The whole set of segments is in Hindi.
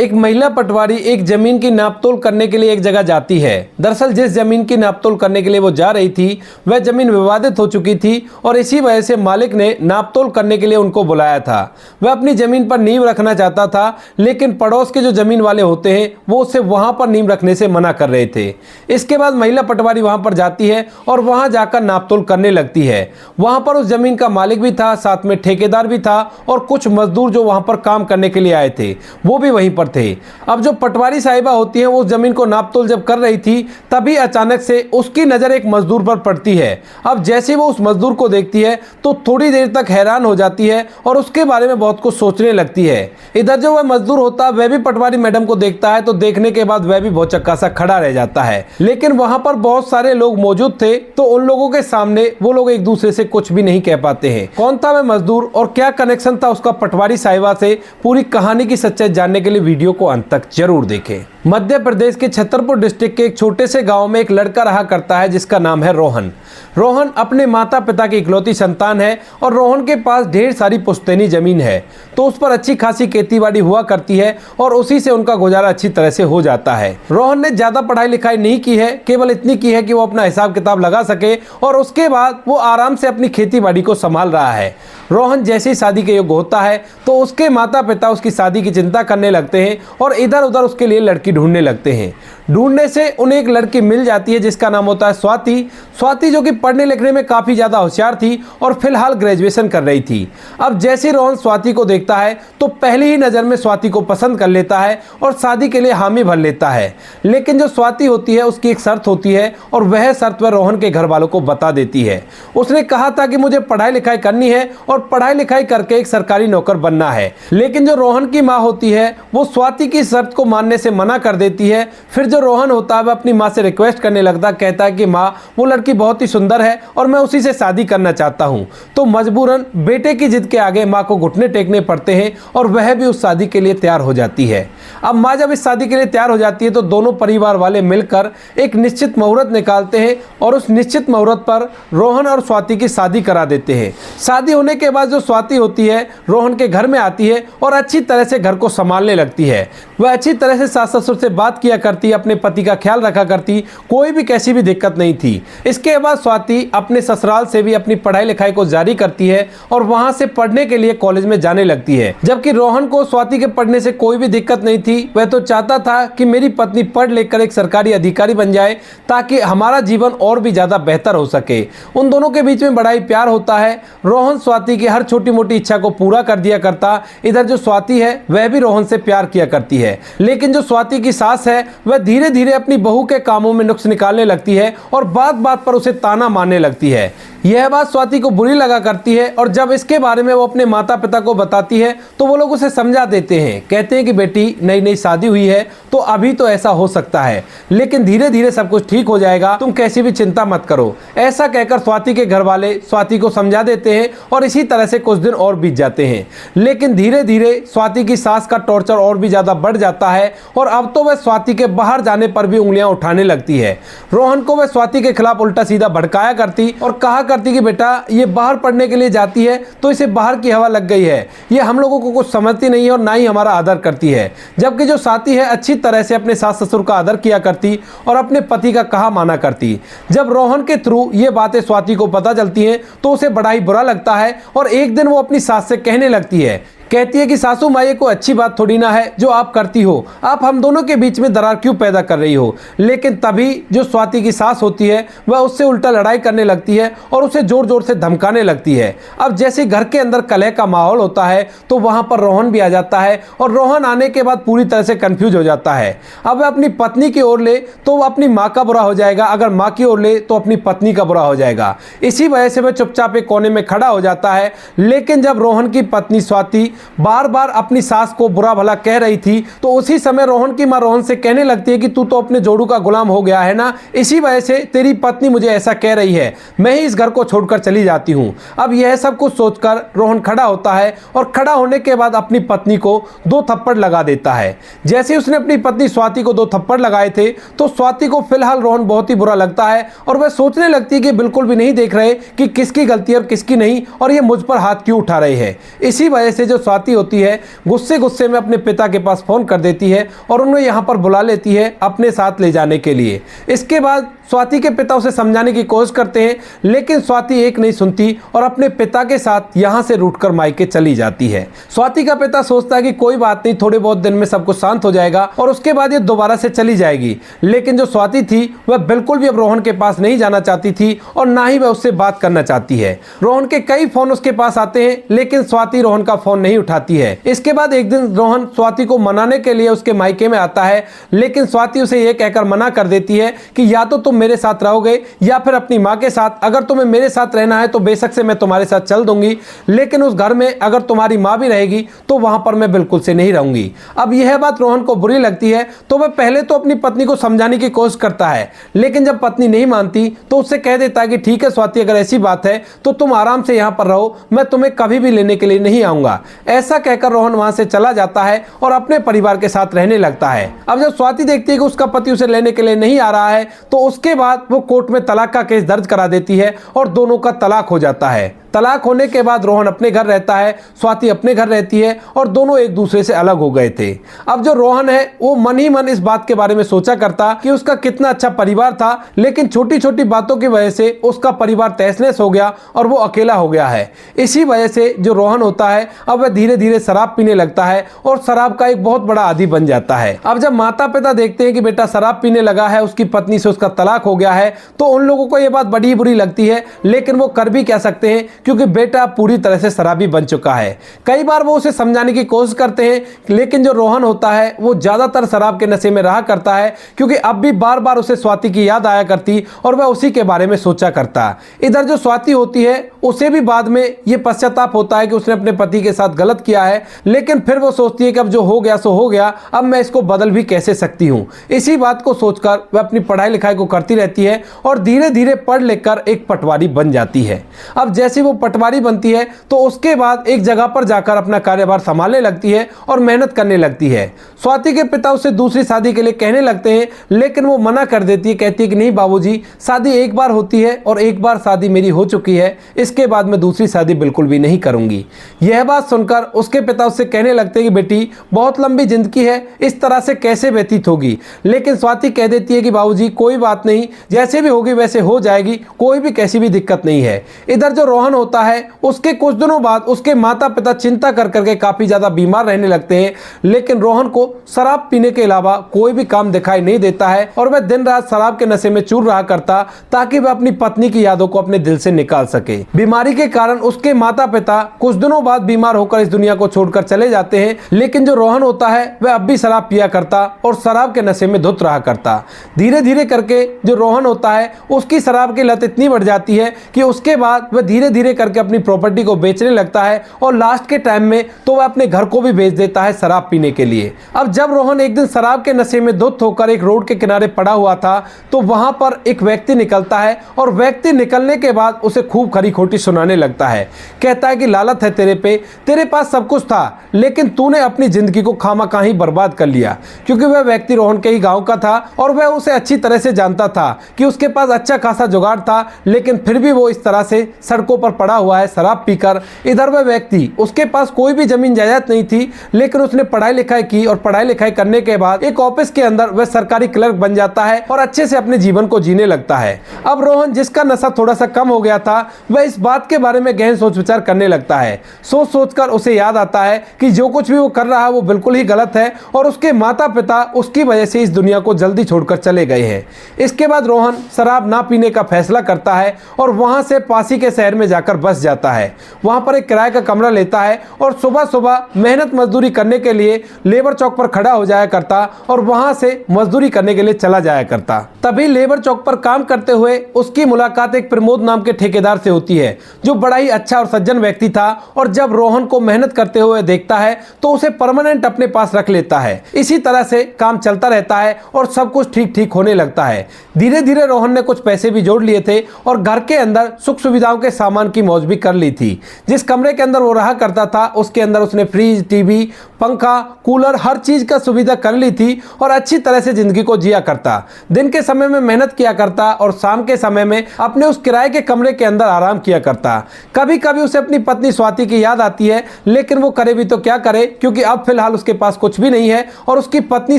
एक महिला पटवारी एक जमीन की नापतोल करने के लिए एक जगह जाती है। दरअसल जिस जमीन की नापतोल करने के लिए वो जा रही थी वह जमीन विवादित हो चुकी थी और इसी वजह से मालिक ने नापतोल करने के लिए उनको बुलाया था। वह अपनी जमीन पर नींव रखना चाहता था, लेकिन पड़ोस के जो जमीन वाले होते हैं वो उसे वहां पर नींव रखने से मना कर रहे थे। इसके बाद महिला पटवारी वहां पर जाती है और वहां जाकर नापतोल करने लगती है। वहां पर उस जमीन का मालिक भी था, साथ में ठेकेदार भी था और कुछ मजदूर जो वहां पर काम करने के लिए आए थे वो भी वहीं पर थे। अब जो पटवारी साहिबा होती है वो उस जमीन को नापतोल जब कर रही थी तभी अचानक से उसकी नजर एक मजदूर पर पड़ती है। अब जैसे वो उस मजदूर को देखती है तो थोड़ी देर तक हैरान हो जाती है और उसके बारे में बहुत कुछ सोचने लगती है। इधर जो वह मजदूर होता है वह भी पटवारी मैडम को देखता है, तो देखने के बाद वह भी बहुत चक्का सा खड़ा रह जाता है। लेकिन वहां पर बहुत सारे लोग मौजूद थे तो उन लोगों के सामने वो लोग एक दूसरे से कुछ भी नहीं कह पाते हैं। कौन था वह मजदूर और क्या कनेक्शन था उसका पटवारी साहिबा से, पूरी कहानी की सच्चाई जानने के लिए वीडियो को अंत तक जरूर देखें। मध्य प्रदेश के छतरपुर डिस्ट्रिक्ट के एक छोटे से गांव में एक लड़का रहा करता है जिसका नाम है रोहन। रोहन अपने माता पिता की इकलौती संतान है और रोहन के पास ढेर सारी पुश्तैनी जमीन है, तो उस पर अच्छी खासी खेतीबाड़ी हुआ करती है और उसी से उनका गुजारा अच्छी तरह से हो जाता है। रोहन ने ज्यादा पढ़ाई लिखाई नहीं की है, केवल इतनी की है कि वो अपना हिसाब किताब लगा सके और उसके बाद वो आराम से अपनी खेतीबाड़ी को संभाल रहा है। रोहन जैसे ही शादी के योग्य होता है तो उसके माता पिता उसकी शादी की चिंता करने लगते हैं और इधर उधर उसके लिए लड़की ढूंढने लगते हैं। ढूंढने से उन्हें एक लड़की मिल जाती है जिसका नाम होता है स्वाति जो कि पढ़ने लिखने में काफ़ी ज़्यादा होशियार थी और फिलहाल ग्रेजुएशन कर रही थी। अब जैसे रोहन स्वाति को देखता है तो पहली ही नज़र में स्वाति को पसंद कर लेता है और शादी के लिए हामी भर लेता है। लेकिन जो स्वाति होती है उसकी एक शर्त होती है और वह शर्त वह रोहन के घर वालों को बता देती है। उसने कहा था कि मुझे पढ़ाई लिखाई करनी है और पढ़ाई लिखाई करके एक सरकारी नौकर बनना है। लेकिन जो रोहन की माँ होती है वो स्वाति की शर्त को मानने से मना कर देती है। फिर जो रोहन होता है वह अपनी माँ से रिक्वेस्ट करने लगता, कहता है कि माँ वो लड़की बहुत ही सुंदर है और मैं उसी से शादी करना चाहता हूँ। तो मजबूरन बेटे की जिद के आगे माँ को घुटने टेकने पड़ते हैं और वह भी उस शादी के लिए तैयार हो जाती है। अब माँ जब इस शादी के लिए तैयार हो जाती है तो दोनों परिवार वाले मिलकर एक निश्चित मुहूर्त निकालते हैं और उस निश्चित मुहूर्त पर रोहन और स्वाति की शादी करा देते हैं। शादी होने के बाद जो स्वाति होती है रोहन के घर में आती है और अच्छी तरह से घर को संभालने लगती है। वह अच्छी तरह से सास ससुर से बात किया करती, अपने पति का ख्याल रखा करती, कोई भी कैसी भी दिक्कत नहीं थी। इसके बाद स्वाति अपने ससुराल से भी अपनी पढ़ाई लिखाई को जारी करती है और वहां से पढ़ने के लिए कॉलेज में जाने लगती है। जबकि रोहन को स्वाति के पढ़ने से कोई भी दिक्कत नहीं थी, वह तो चाहता था कि मेरी पत्नी पढ़ लिख कर एक सरकारी अधिकारी बन जाए ताकि हमारा जीवन और भी ज्यादा बेहतर हो सके। उन दोनों के बीच में बड़ा ही प्यार होता है। रोहन स्वाति की हर छोटी मोटी इच्छा को पूरा कर दिया करता। इधर जो स्वाति है वह भी रोहन से प्यार किया करती है। लेकिन जो स्वाति की सास है वह धीरे धीरे अपनी बहू के कामों में नुक्स निकालने लगती है और बात बात पर उसे ताना मारने लगती है। यह बात स्वाति को बुरी लगा करती है और जब इसके बारे में वो अपने माता पिता को बताती है तो वो लोग उसे समझा देते हैं। कहते हैं कि बेटी नई नई शादी हुई है तो अभी तो ऐसा हो सकता है, लेकिन धीरे धीरे सब कुछ ठीक हो जाएगा, तुम कैसी भी चिंता मत करो। ऐसा कहकर स्वाति के घर वाले स्वाति को समझा देते हैं और इसी तरह से कुछ दिन और बीत जाते हैं। लेकिन धीरे धीरे स्वाति की सास का टॉर्चर और भी ज्यादा बढ़ जाता है और अब तो वह स्वाति के बाहर जाने पर भी उंगलियां उठाने लगती है। रोहन को वह स्वाति के खिलाफ उल्टा सीधा भड़काया करती और कहा करती कि बेटा ये बाहर पढ़ने के लिए जाती है तो इसे बाहर की हवा लग गई है, ये हम लोगों को कुछ समझती नहीं है और ना ही हमारा आदर करती है। जबकि जो साथी है अच्छी तरह से अपने सास ससुर का आदर किया करती और अपने पति का कहा माना करती। जब रोहन के थ्रू ये बातें स्वाति को पता चलती हैं तो उसे बड़ा ही बुरा लगता है और एक दिन वो अपनी सास से कहने लगती है, कहती है कि सासू माँ ये कोई अच्छी बात थोड़ी ना है जो आप करती हो, आप हम दोनों के बीच में दरार क्यों पैदा कर रही हो। लेकिन तभी जो स्वाति की सास होती है वह उससे उल्टा लड़ाई करने लगती है और उसे जोर जोर से धमकाने लगती है। अब जैसे घर के अंदर कलह का माहौल होता है तो वहां पर रोहन भी आ जाता है और रोहन आने के बाद पूरी तरह से कंफ्यूज हो जाता है। अब वह अपनी पत्नी की ओर ले तो वह अपनी माँ का बुरा हो जाएगा, अगर माँ की ओर ले तो अपनी पत्नी का बुरा हो जाएगा। इसी वजह से वह चुपचाप एक कोने में खड़ा हो जाता है। लेकिन जब रोहन की पत्नी स्वाति बार बार अपनी सास को बुरा भला कह रही थी तो उसी समय रोहन की मां रोहन से कहने लगती है कि तू तो अपने जोड़ू का गुलाम हो गया है ना, इसी वजह से तेरी पत्नी मुझे ऐसा कह रही है, मैं ही इस घर को छोड़कर चली जाती हूं। अब यह सब कुछ सोचकर रोहन खड़ा होता है और खड़ा होने के बाद अपनी पत्नी को 2 थप्पड़ लगा देता है। जैसे उसने अपनी पत्नी स्वाति को 2 थप्पड़ लगाए थे तो स्वाति को फिलहाल रोहन बहुत ही बुरा लगता है और वह सोचने लगती है कि बिल्कुल भी नहीं देख रहे कि किसकी गलती है और किसकी नहीं और ये मुझ पर हाथ क्यों उठा रहे हैं। इसी वजह से जो स्वाति होती है गुस्से गुस्से में अपने पिता के पास फोन कर देती है और उन्हें यहाँ पर बुला लेती है अपने साथ ले जाने के लिए। इसके बाद स्वाति के पिता उसे समझाने की कोशिश करते हैं, लेकिन स्वाति एक नहीं सुनती और अपने पिता के साथ यहाँ से रूठकर मायके चली जाती है। स्वाति का पिता सोचता है कि कोई बात नहीं, थोड़े बहुत दिन में सब कुछ शांत हो जाएगा और उसके बाद ये दोबारा से चली जाएगी। लेकिन जो स्वाति थी वह बिल्कुल भी अब रोहन के पास नहीं जाना चाहती थी और ना ही वह उससे बात करना चाहती है। रोहन के कई फोन उसके पास आते हैं, लेकिन स्वाति रोहन का फोन नहीं उठाती है। इसके बाद एक दिन रोहन स्वाति को मनाने के लिए उसके मायके में आता है, लेकिन स्वाति उसे यह कहकर मना कर देती है कि या तो तुम मेरे साथ रहोगे या फिर अपनी माँ के साथ। अगर तुम्हें मेरे साथ रहना है तो बेशक से मैं तुम्हारे साथ चल दूंगी, लेकिन उस घर में अगर तुम्हारी माँ भी रहेगी तो वहां पर मैं बिल्कुल से नहीं रहूंगी। अब यह बात रोहन को बुरी लगती है तो वह पहले तो अपनी पत्नी को समझाने की कोशिश करता है, लेकिन जब पत्नी नहीं मानती तो उससे कह देता है कि ठीक है स्वाति, अगर ऐसी बात है तो तुम आराम से यहाँ पर रहो, मैं तुम्हें कभी भी लेने के लिए नहीं आऊंगा। ऐसा कहकर रोहन वहां से चला जाता है और अपने परिवार के साथ रहने लगता है। अब जब स्वाति देखती है कि उसका पति उसे लेने के लिए नहीं आ रहा है तो उसके बाद वो कोर्ट में तलाक का केस दर्ज करा देती है और दोनों का तलाक हो जाता है। तलाक होने के बाद रोहन अपने घर रहता है, स्वाति अपने घर रहती है और दोनों एक दूसरे से अलग हो गए थे। अब जो रोहन है वो मन ही मन इस बात के बारे में सोचा करता कि उसका कितना अच्छा परिवार था, लेकिन छोटी छोटी बातों की वजह से उसका परिवार तहस नहस हो गया और वो अकेला हो गया है। इसी वजह से जो रोहन होता है अब वह धीरे धीरे शराब पीने लगता है और शराब का एक बहुत बड़ा आदी बन जाता है। अब जब माता पिता देखते हैं कि बेटा शराब पीने लगा है, उसकी पत्नी से उसका तलाक हो गया है, तो उन लोगों को यह बात बड़ी बुरी लगती है, लेकिन वो कर भी क्या सकते हैं क्योंकि बेटा पूरी तरह से शराबी बन चुका है। कई बार वो उसे समझाने की कोशिश करते हैं, लेकिन जो रोहन होता है वो ज्यादातर शराब के नशे में रहा करता है, क्योंकि अब भी बार बार उसे स्वाति की याद आया करती और वह उसी के बारे में सोचा करता। इधर जो स्वाति होती है उसे भी बाद में ये पश्चाताप होता है कि उसने अपने पति के साथ गलत किया है, लेकिन फिर वो सोचती है कि अब जो हो गया सो हो गया, अब मैं इसको बदल भी कैसे सकती हूँ। इसी बात को सोचकर वह अपनी पढ़ाई लिखाई को करती रहती है और धीरे धीरे पढ़ लिख कर एक पटवारी बन जाती है। अब जैसे वो पटवारी बनती है तो उसके बाद एक जगह पर जाकर अपना कार्यभार संभालने लगती है और मेहनत करने लगती है। स्वाति के पिता उसे दूसरी शादी के लिए कहने लगते हैं, लेकिन वो मना कर देती है, कहती है कि नहीं बाबूजी, शादी एक बार होती है और एक बार शादी मेरी हो चुकी है, इसके बाद मैं दूसरी शादी बिल्कुल भी नहीं करूंगी। यह बात सुनकर उसके पिता उससे कहने लगते हैं कि बेटी बहुत लंबी जिंदगी है, इस तरह से कैसे व्यतीत होगी। लेकिन स्वाति कह देती है कि बाबूजी कोई बात नहीं, जैसे भी होगी वैसे हो जाएगी, कोई भी कैसी भी दिक्कत नहीं है। इधर जो रोहन होता है उसके कुछ दिनों बाद उसके माता पिता चिंता कर करके काफी ज्यादा बीमार रहने लगते हैं, लेकिन रोहन को शराब पीने के अलावा कोई भी काम दिखाई नहीं देता है और वह दिन रात शराब के नशे में चूर रहा करता ताकि वह अपनी पत्नी की यादों को अपने दिल से निकाल सके। बीमारी के कारण उसके माता पिता कुछ दिनों बाद बीमार होकर इस दुनिया को छोड़कर चले जाते हैं, लेकिन जो रोहन होता है वह अब भी शराब पिया करता और शराब के नशे में धुत रहा करता। धीरे धीरे करके जो रोहन होता है उसकी शराब की लत इतनी बढ़ जाती है कि उसके बाद वह धीरे धीरे करके अपनी प्रॉपर्टी को बेचने लगता है और लास्ट के टाइम में तो वह अपने घर को भी बेच देता है शराब पीने के लिए। अब जब रोहन एक दिन शराब के नशे में धुत होकर एक रोड के किनारे पड़ा हुआ था तो वहां पर एक व्यक्ति निकलता है और व्यक्ति निकलने के बाद उसे खूब खरी खोटी सुनाने लगता है। कहता है कि लालच है तेरे पे, तेरे पास सब कुछ था लेकिन तूने अपनी जिंदगी को खामखा ही बर्बाद कर लिया। क्योंकि वह व्यक्ति रोहन के ही गाँव का था और वह उसे अच्छी तरह से जानता था कि उसके पास अच्छा खासा जुगाड़ था, लेकिन फिर भी वो इस तरह से सड़कों पर पड़ा हुआ है शराब पीकर। इधर वह व्यक्ति, उसके पास कोई भी जमीन जायदाद नहीं थी, लेकिन उसने पढ़ाई लिखाई की और पढ़ाई लिखाई करने के बाद एक ऑफिस के अंदर वह सरकारी क्लर्क बन जाता है और अच्छे से अपने जीवन को जीने लगता है। अब रोहन, जिसका नशा थोड़ा सा कम हो गया था, वह इस बात के बारे में गहन सोच विचार करने लगता है। सोच सोचकर उसे याद आता है कि जो कुछ भी वो कर रहा है वो बिल्कुल ही गलत है और उसके माता पिता उसकी वजह से इस दुनिया को जल्दी छोड़कर चले गए हैं। इसके बाद रोहन शराब ना पीने का फैसला करता है और वहां से पासी के शहर में जाकर बस जाता है। वहां पर एक किराए का कमरा लेता है और सुबह सुबह मेहनत मजदूरी करने के लिए लेबर चौक पर खड़ा हो जाया करता और वहां से मजदूरी करने के लिए चला जाया करता। तभी लेबर चौक पर काम करते हुए उसकी मुलाकात एक प्रमोद नाम के ठेकेदार से होती है, जो बड़ा ही अच्छा और सज्जन व्यक्ति था और जब रोहन को मेहनत करते हुए देखता है तो उसे परमानेंट अपने पास रख लेता है। इसी तरह से काम चलता रहता है और सब कुछ ठीक ठीक होने लगता है। धीरे धीरे रोहन ने कुछ पैसे भी जोड़ लिए थे और घर के अंदर सुख सुविधाओं के सामान की की मौज भी कर ली थी। जिस कमरे के अंदर वो रहा करता था उसके अंदर उसने फ्रिज, टीवी, पंखा, कूलर, हर चीज का सुविधा कर ली थी और अच्छी तरह से जिंदगी को जिया करता। दिन के समय में मेहनत किया करता और शाम के समय में अपने उस किराए के कमरे के अंदर आराम किया करता। कभी कभी उसे अपनी पत्नी स्वाति की याद आती है, लेकिन वो करे भी तो क्या करे, क्योंकि अब फिलहाल उसके पास कुछ भी नहीं है और उसकी पत्नी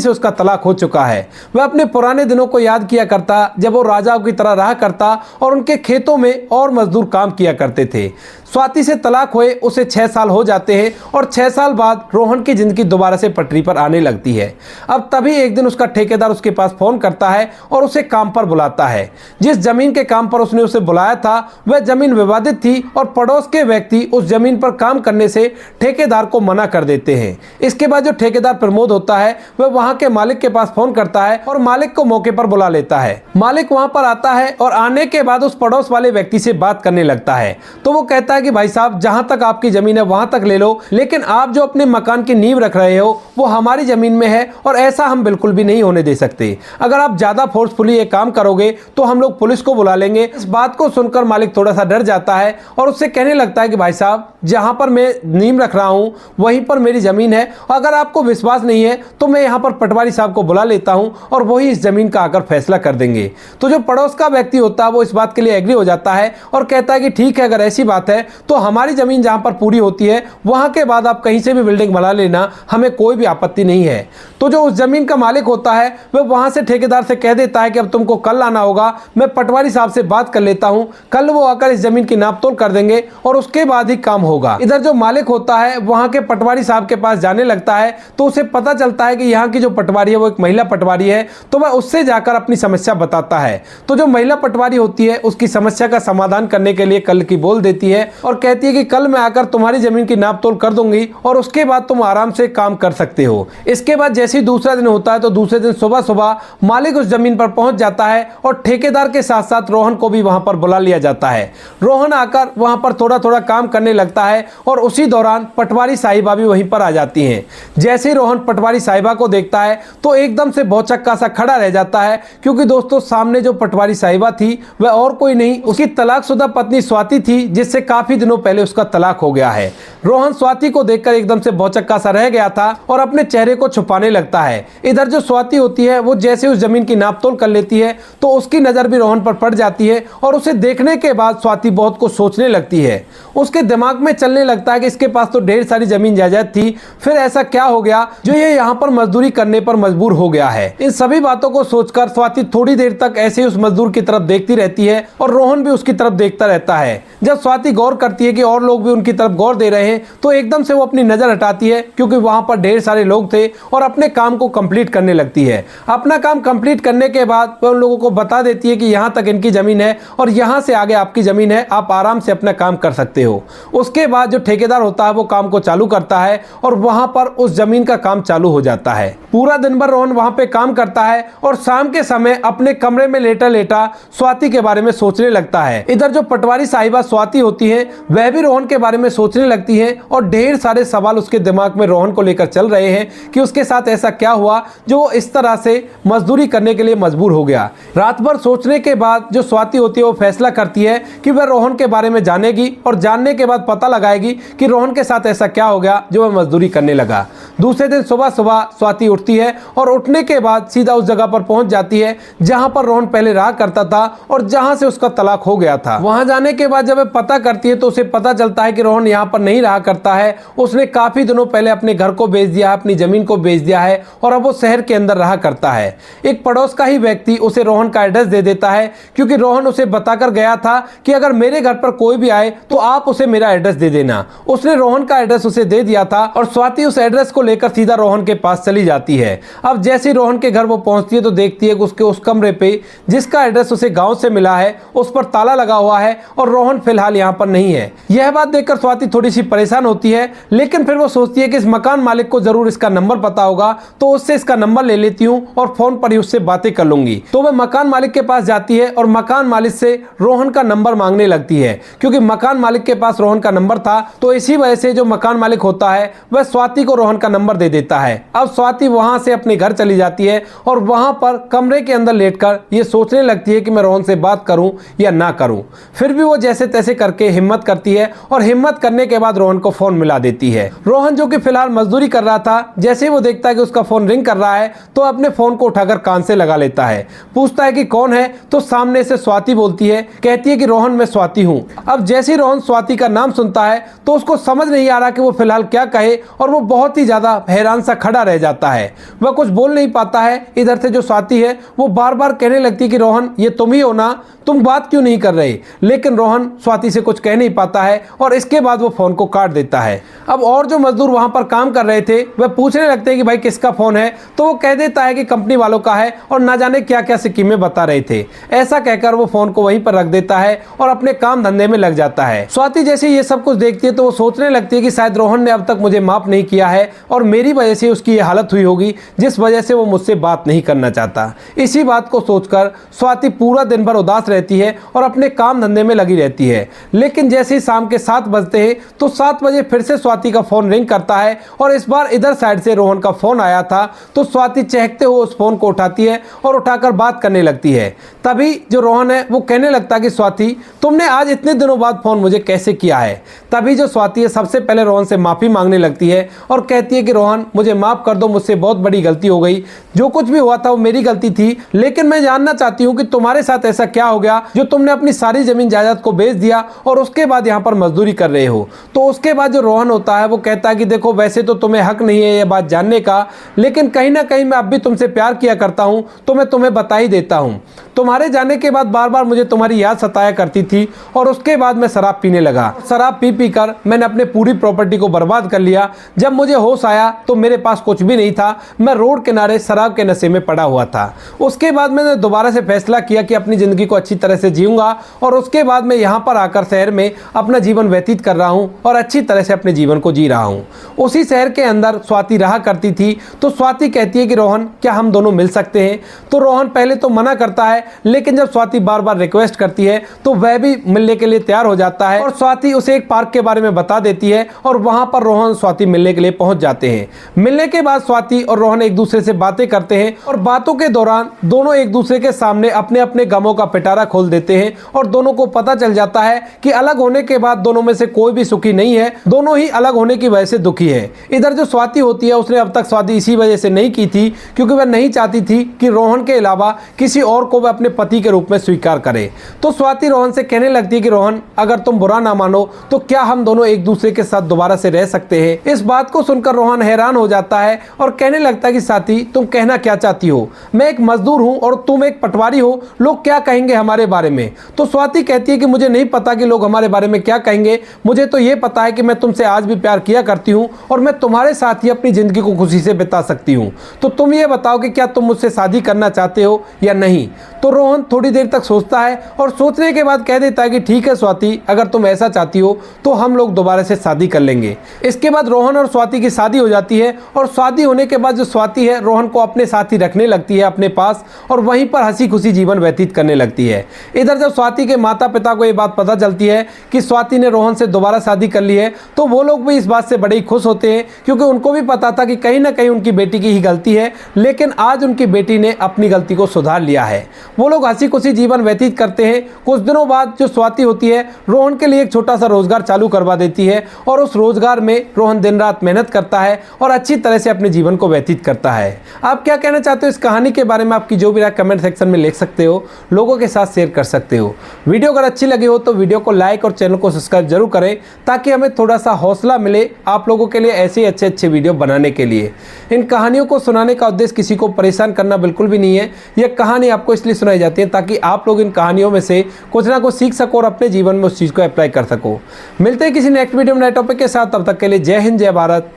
से उसका तलाक हो चुका है। वह अपने पुराने दिनों को याद किया करता जब वो राजाओं की तरह रहा करता और उनके खेतों में और मजदूर काम किया करते थे। स्वाति से तलाक हुए उसे 6 साल हो जाते हैं और 6 साल बाद रोहन की जिंदगी दोबारा से पटरी पर आने लगती है। अब तभी एक दिन उसका ठेकेदार उसके पास फोन करता है और उसे काम पर बुलाता है। जिस जमीन के काम पर उसने उसे बुलाया था वह जमीन विवादित थी और पड़ोस के व्यक्ति उस जमीन पर काम करने से ठेकेदार को मना कर देते हैं। इसके बाद जो ठेकेदार प्रमोद होता है वह वहां के मालिक के पास फोन करता है और मालिक को मौके पर बुला लेता है। मालिक वहां पर आता है और आने के बाद उस पड़ोस वाले व्यक्ति से बात करने लगता है। तो वो कहता है कि भाई साहब, जहां तक आपकी जमीन है वहां तक ले लो, लेकिन आप जो अपने मकान की नींव रख रहे हो वो हमारी जमीन में है और ऐसा हम बिल्कुल भी नहीं होने दे सकते। अगर आप ज्यादा फोर्सफुली ये काम करोगे तो हम लोग पुलिस को बुला लेंगे। इस बात को सुनकर मालिक थोड़ा सा डर जाता है और उससे कहने लगता है कि भाई साहब, जहां पर मैं नींव रख रहा हूं वहीं पर मेरी जमीन है। अगर आपको विश्वास नहीं है तो मैं यहां पर पटवारी साहब को बुला लेता हूं और वही इस जमीन का आकर फैसला कर देंगे। तो जो पड़ोस का व्यक्ति होता है वो इस बात के लिए एग्री हो जाता है और कहता है कि ठीक है, अगर ऐसी बात है तो हमारी जमीन जहां पर पूरी होती है वहां के बाद आप कहीं से भी बिल्डिंग बना लेना, हमें कोई भी आपत्ति नहीं है। तो जो उस जमीन का मालिक होता है वह वहां से ठेकेदार से कह देता है कि अब तुमको कल आना होगा, मैं पटवारी साहब से बात कर लेता हूं, कल वो आकर इस जमीन की नापतोल कर देंगे और उसके बाद ही काम होगा। इधर जो मालिक होता है वहां के पटवारी साहब के पास जाने लगता है तो उसे पता चलता है कि यहाँ की जो पटवारी है वो एक महिला पटवारी है। तो वह उससे जाकर अपनी समस्या बताता है। तो जो महिला पटवारी होती है उसकी समस्या का समाधान करने के लिए कल की बोल देती है और कहती है कि कल मैं आकर तुम्हारी जमीन की नापतोल कर दूंगी और उसके बाद तुम आराम से काम कर सकते हो। इसके बाद जैसे ही दूसरा दिन होता है तो दूसरे दिन सुबह सुबह मालिक उस जमीन पर पहुंच जाता है और ठेकेदार के साथ साथ रोहन को भी वहां पर बुला लिया जाता है। रोहन आकर वहां पर थोड़ा थोड़ा काम करने लगता है और उसी दौरान पटवारी साहिबा भी वहीं पर आ जाती हैं। जैसे ही रोहन पटवारी साहिबा को देखता है तो एकदम से भौचक्का सा खड़ा रह जाता है, क्योंकि दोस्तों सामने जो पटवारी साहिबा थी वह और कोई नहीं, उसकी तलाकशुदा पत्नी स्वाति थी, जिससे काफी दिनों पहले उसका तलाक हो गया है। रोहन स्वाति को देखकर एकदम से भौचक्का सा रह गया था और अपने चेहरे को छुपाने लगता है। इधर जो स्वाति होती है वो जैसे उस जमीन की नापतोल कर लेती है तो उसकी नजर भी रोहन पर पड़ जाती है और उसे देखने के बाद स्वाति बहुत कुछ सोचने लगती है। उसके दिमाग में चलने लगता है कि इसके पास तो ढेर सारी जमीन जायदाद थी, फिर ऐसा क्या हो गया जो ये यहाँ पर मजदूरी करने पर मजबूर हो गया है। इन सभी बातों को सोचकर स्वाति थोड़ी देर तक ऐसे ही उस मजदूर की तरफ देखती रहती है और रोहन भी उसकी तरफ देखता रहता है। जब स्वाति गौर करती है कि और लोग भी उनकी तरफ गौर दे रहे हैं तो एकदम से वो अपनी नजर हटाती है, क्योंकि वहां पर ढेर सारे लोग थे, और अपने काम को कंप्लीट करने लगती है। अपना काम कंप्लीट करने के बाद वह उन लोगों को बता देती है कि यहां तक इनकी जमीन है और यहां से आगे आपकी जमीन है, आप आराम से अपना काम कर सकते हो। उसके बाद जो ठेकेदार होता है वो काम को चालू करता है और वहां पर उस जमीन का काम चालू हो जाता है। पूरा दिन भर रोहन वहां पे काम करता है और शाम के समय अपने कमरे में लेटा लेटा स्वाति के बारे में सोचने लगता है। इधर जो पटवारी साहिबा स्वाति होती है वह भी रोहन के बारे में सोचने लगती है और ढेर सारे सवाल उसके दिमाग में रोहन को लेकर चल रहे हैं कि उसके साथ ऐसा क्या हुआ जो वो इस तरह से मजदूरी करने के लिए मजबूर हो गया। रात भर सोचने के बाद जो स्वाति होती है वो फैसला करती है कि वह रोहन के बारे में जानेगी और जानने के बाद पता लगाएगी कि रोहन के साथ ऐसा क्या हो गया जो वह मजदूरी करने लगा। दूसरे दिन सुबह सुबह स्वाति उठती है और उठने के बाद सीधा उस जगह पर पहुंच जाती है जहां पर रोहन पहले रहा करता था और जहां से उसका तलाक हो गया था। वहां जाने के बाद जब वह पता करती है तो उसे पता चलता है कि रोहन यहां पर नहीं रहा करता है। उसने काफी दिनों पहले अपने घर को बेच दिया, अपनी जमीन को बेच दिया है और अब वो शहर के अंदर रहा करता है। एक पड़ोस का ही व्यक्ति उसे रोहन का एड्रेस दे देता है, क्योंकि रोहन उसे बताकर गया था कि अगर मेरे घर पर कोई भी आए तो आप उसे मेरा एड्रेस दे देना। उसने रोहन का एड्रेस उसे दे दिया था और स्वाति उस एड्रेस को लेकर सीधा रोहन के पास चली जाती है। अब जैसे ही रोहन के घर वो पहुंचती है तो देखती है कि उसके उस कमरे पे जिसका एड्रेस उसे गांव से मिला है उस पर ताला लगा हुआ है और रोहन फिलहाल यहाँ पर नहीं है। यह बात देखकर स्वाति थोड़ी सी परेशान होती है, लेकिन फिर वो सोचती है कि इस मकान मालिक को जरूर इसका नंबर पता होगा, तो उससे इसका नंबर ले लेती हूँ और फोन पर ही उससे बातें कर लूंगी। तो वह मकान मालिक के पास जाती है और मकान मालिक से रोहन का नंबर मांगने लगती है, क्योंकि मकान मालिक के पास रोहन का नंबर था। तो इसी वजह से जो मकान मालिक होता है वह स्वाति को रोहन का नंबर नंबर दे देता है। अब स्वाति वहां से अपने घर चली जाती है और वहां पर कमरे के अंदर लेटकर ये सोचने लगती है कि मैं रोहन से बात करूं या ना करूं। फिर भी वो जैसे तैसे करके हिम्मत करती है और हिम्मत करने के बाद रोहन को फोन मिला देती है। रोहन जो कि फिलहाल मजदूरी कर रहा था, जैसे ही वो देखता है कि उसका फोन रिंग कर रहा है तो अपने फोन को उठाकर कान से लगा लेता है। पूछता है कि कौन है, तो सामने से स्वाति बोलती है, कहती है कि रोहन मैं स्वाति हूं। अब जैसे ही रोहन स्वाति का नाम सुनता है तो उसको समझ नहीं आ रहा कि वो फिलहाल क्या कहे और वो बहुत ही ज्यादा हैरान सा खड़ा रह जाता है। वह कुछ बोल नहीं पाता है। इधर से जो स्वाति है वो बार बार कहने लगती है कि रोहन ये तुम ही हो ना, तुम बात क्यों नहीं कर रहे। लेकिन रोहन स्वाति से कुछ कह नहीं पाता है और इसके बाद वो फोन को काट देता है। अब और जो मजदूर वहां पर काम कर रहे थे वह पूछने लगते हैं कि भाई किसका फोन है, तो वो कह देता है कि कंपनी वालों का है और ना जाने क्या क्या स्कीमें बता रहे थे। ऐसा कहकर वो फोन को वहीं पर रख देता है और अपने काम धंधे में लग जाता है। स्वाति जैसे ये सब कुछ देखती है तो वो सोचने लगती है कि शायद रोहन ने अब तक मुझे माफ नहीं किया है और मेरी वजह से उसकी ये हालत हुई होगी जिस वजह से वो मुझसे बात नहीं करना चाहता। इसी बात को सोचकर स्वाति पूरा दिन भर उदास रहती है और अपने काम धंधे में लगी रहती है। लेकिन जैसे ही शाम के 7 बजते हैं तो 7 बजे फिर से स्वाति का फोन रिंग करता है और इस बार इधर साइड से रोहन का फोन आया था। तो स्वाति चहकते हुए उस फोन को उठाती है और उठाकर बात करने लगती है। तभी जो रोहन है वो कहने लगता है कि स्वाति तुमने आज इतने दिनों बाद फोन मुझे कैसे किया है। तभी जो स्वाति है सबसे पहले रोहन से माफी मांगने लगती है और कहती है कि रोहन मुझे माफ कर दो, मुझसे बहुत बड़ी गलती हो गई, जो कुछ भी हुआ था वो मेरी गलती थी। लेकिन मैं जानना चाहती हूँ कि तुम्हारे साथ ऐसा क्या हो गया जो तुमने अपनी सारी जमीन जायदाद को बेच दिया और उसके बाद यहाँ पर मजदूरी कर रहे हो। तो उसके बाद जो रोहन होता है वो कहता है कि देखो वैसे तो तुम्हें हक नहीं है ये बात जानने का, लेकिन कहीं ना कहीं मैं अब भी तुमसे प्यार किया करता हूँ तो मैं तुम्हें बता ही देता हूँ। तुम्हारे जाने के बाद बार बार मुझे तुम्हारी याद सताया करती थी और उसके बाद मैं शराब पीने लगा। शराब पी पी कर मैंने अपने पूरी प्रॉपर्टी को बर्बाद कर लिया। जब मुझे होश आया तो मेरे पास कुछ भी नहीं था, मैं रोड किनारे शराब के नशे में पड़ा हुआ था। उसके बाद मैंने दोबारा से फैसला किया कि अपनी ज़िंदगी को अच्छी तरह से जीऊँगा और उसके बाद मैं यहाँ पर आकर शहर में अपना जीवन व्यतीत कर रहा हूँ और अच्छी तरह से अपने जीवन को जी रहा हूँ। उसी शहर के अंदर स्वाति रहा करती थी। तो स्वाति कहती है कि रोहन क्या हम दोनों मिल सकते हैं। तो रोहन पहले तो मना करता है, लेकिन जब स्वाति बार बार रिक्वेस्ट करती है तो वह भी मिलने के लिए तैयार हो जाता है और स्वाति उसे एक पार्क के बारे में बता देती है और वहां पर रोहन स्वाति मिलने के लिए पहुंच जाते हैं। मिलने के बाद स्वाति और रोहन एक दूसरे से बातें करते हैं और बातों के दौरान दोनों एक दूसरे के सामने अपने अपने गमों का पिटारा खोल देते हैं और दोनों को पता चल जाता है कि अलग होने के बाद दोनों में से कोई भी सुखी नहीं है, दोनों ही अलग होने की वजह से दुखी है। इधर जो स्वाति होती है उसने अब तक शादी इसी वजह से नहीं की थी क्योंकि वह नहीं चाहती थी कि रोहन के अलावा किसी और को वह अपने पति के रूप में स्वीकार करे। तो स्वाति रोहन से कहने लगती है कि रोहन अगर तुम बुरा ना मानो तो क्या हम दोनों एक दूसरे के साथ दोबारा से रह सकते हैं। इस बात को सुनकर रोहन हैरान हो जाता है और कहने लगता है कि साथी तुम कहना क्या चाहती हो, मैं एक मजदूर हूं और तुम एक पटवारी हो, लोग क्या कहेंगे हमारे बारे में। तो स्वाति कहती है कि मुझे नहीं पता कि लोग हमारे बारे में क्या कहेंगे, मुझे तो ये पता है कि मैं तुमसे आज भी प्यार किया करती हूँ और मैं तुम्हारे साथ ही अपनी जिंदगी को खुशी से बिता सकती हूँ। तो तुम ये बताओ कि क्या तुम मुझसे शादी करना चाहते हो या नहीं। तो रोहन थोड़ी देर तक सोचता है और सोचने के बाद कह देता है कि ठीक है स्वाति, अगर तुम ऐसा चाहती हो तो हम लोग दोबारा से शादी कर लेंगे। इसके बाद रोहन और स्वाति की शादी हो जाती है और शादी होने के बाद जो स्वाति है रोहन को अपने साथ ही रखने लगती है अपने पास और वहीं पर हंसी खुशी जीवन व्यतीत करने लगती है। इधर जब स्वाति के माता पिता को ये बात पता चलती है कि स्वाति ने रोहन से दोबारा शादी कर ली है तो वो लोग भी इस बात से बड़े ही खुश होते हैं क्योंकि उनको भी पता था कि कहीं ना कहीं उनकी बेटी की ही गलती है, लेकिन आज उनकी बेटी ने अपनी गलती को सुधार लिया है। वो लोग हंसी खुशी जीवन व्यतीत करते हैं। कुछ दिनों बाद जो स्वाति होती है रोहन के लिए एक छोटा सा रोजगार चालू करवा देती है और उस रोजगार में रोहन दिन रात मेहनत करता है और अच्छी तरह से अपने जीवन को व्यतीत करता है। आप क्या कहना चाहते हो इस कहानी के बारे में? आपकी जो भी राय कमेंट सेक्शन में लिख सकते हो, लोगों के साथ शेयर कर सकते हो। वीडियो अगर अच्छी लगी हो तो वीडियो को लाइक और चैनल को सब्सक्राइब जरूर करें ताकि हमें थोड़ा सा हौसला मिले आप लोगों के लिए ऐसे अच्छे वीडियो बनाने के लिए। इन कहानियों को सुनाने का उद्देश्य किसी को परेशान करना बिल्कुल भी नहीं है। यह कहानी आपको इसलिए सुनाई जाती है ताकि आप लोग इन कहानियों में से कुछ ना कुछ सीख सको और अपने जीवन में उस चीज़ को अप्लाई कर सको। मिलते हैं किसी नेक्स्ट वीडियो में नए टॉपिक के साथ, तब तक के लिए जय हिंद, जय भारत,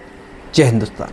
जय हिंदुस्तान।